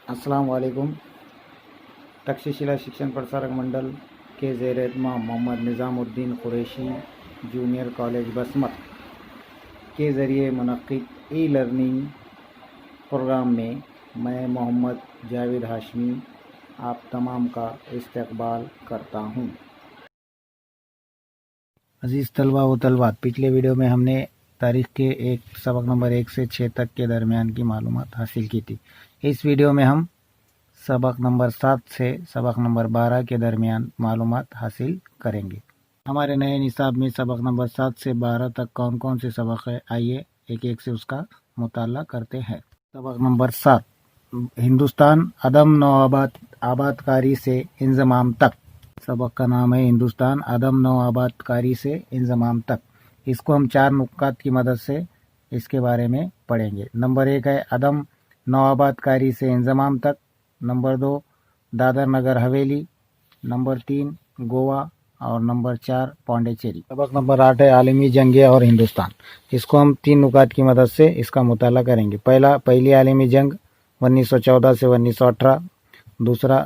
अस्सलाम वालेकुम। तक्षशिला शिक्षण प्रसारक मंडल के ज़ेर एहतमाम मोहम्मद निज़ामुद्दीन कुरैशी जूनियर कॉलेज बसमत के ज़रिए मुनक़्क़िद ई लर्निंग प्रोग्राम में मैं मोहम्मद जावेद हाशमी आप तमाम का इस्तकबाल करता हूँ। अज़ीज़ तलबा व तलबात, पिछले वीडियो में हमने तारीख़ के सबक नंबर 1 से 6 तक के दरमियान की मालूमात हासिल की थी। इस वीडियो में हम सबक नंबर 7 से सबक नंबर 12 के दरमियान मालूमात हासिल करेंगे। हमारे नए निसाब में सबक नंबर 7 से 12 तक कौन कौन से सबक है, आइए एक एक से उसका मुताला करते हैं। सबक नंबर 7, हिंदुस्तान अदम नौ आबादकारी से इंज़माम तक। सबक का नाम है हिंदुस्तान अदम नौ आबादकारी से इंज़माम तक। इसको हम 4 नुक्कात की मदद से इसके बारे में पढ़ेंगे। नंबर 1 है अदम नौ आबादकारी से इंज़माम तक। नंबर 2 दादर नगर हवेली। नंबर 3 गोवा और नंबर 4 पौंडीचेरी। सबक नंबर 8 है आलमी जंगें और हिंदुस्तान। इसको हम 3 नुकात की मदद से इसका मुताला करेंगे। पहली आलमी जंग 1914 से 1918।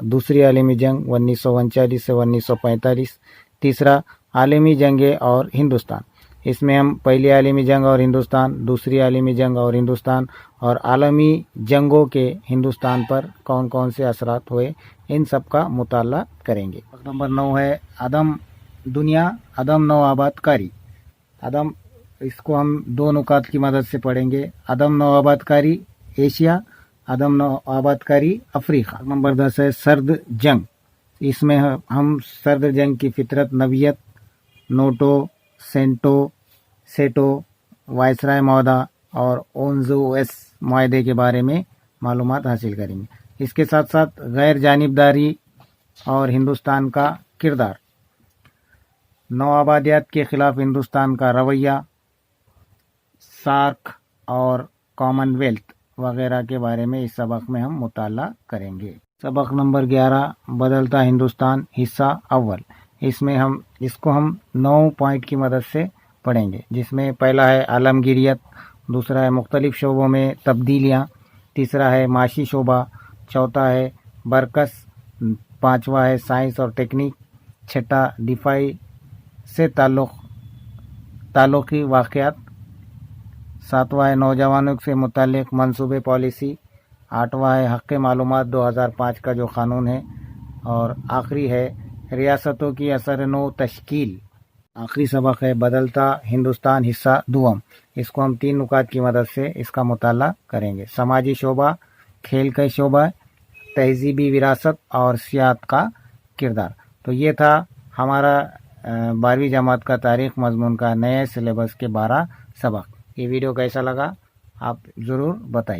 दूसरी आलमी जंग 1939 से 1945। तीसरा आलमी जंगें और हिंदुस्तान। इसमें हम पहली आलमी जंग और हिंदुस्तान, दूसरी आलमी जंग और हिंदुस्तान और आलमी जंगों के हिंदुस्तान पर कौन कौन से असरात हुए, इन सब का मुताला करेंगे। नंबर 9 है अदम नौ आबादकारी। इसको हम 2 नुकात की मदद से पढ़ेंगे। अदम नौ आबादकारी एशिया, अदम नौ आबादकारी अफ्रीका। नंबर 10 है सर्द जंग। इसमें हम सर्द जंग की फितरत, नवियत, नोटो, सेटो, वायसराय मौदा और ओनज़ोएस मुआहदे के बारे में मालूमात हासिल करेंगे। इसके साथ साथ गैर जानिबदारी और हिंदुस्तान का किरदार, नौ आबादियात के खिलाफ हिंदुस्तान का रवैया, सार्क और कॉमनवेल्थ वगैरह के बारे में इस सबक में हम मुताला करेंगे। सबक नंबर 11 बदलता हिंदुस्तान हिस्सा अव्वल। इसको हम 9 पॉइंट की मदद से पढ़ेंगे, जिसमें पहला है आलमगीरियत, दूसरा है मुख्तलिफ शोबों में तब्दीलियाँ, तीसरा है माशी शोबा, चौथा है बरकस, पांचवा है साइंस और टेक्निक, छठा दिफाई से ताल्लुकी वाक़यात, सातवां है नौजवानों से मुताल्लिक़ मंसूबे पॉलिसी, आठवां है हक़ मालूमात 2005 का जो क़ानून है, और आखिरी है रियासतों की असर-नो तश्कील। आखिरी सबक है बदलता हिंदुस्तान हिस्सा दुआम। इसको हम 3 नुकात की मदद से इसका मुताला करेंगे। समाजी शोबा, खेल का शोबा, तहजीबी विरासत और सियाहत का किरदार। तो ये था हमारा 12वीं जमात का तारीख़ मज़मून का नए सिलेबस के 12 सबक। ये वीडियो कैसा लगा आप ज़रूर बताइए।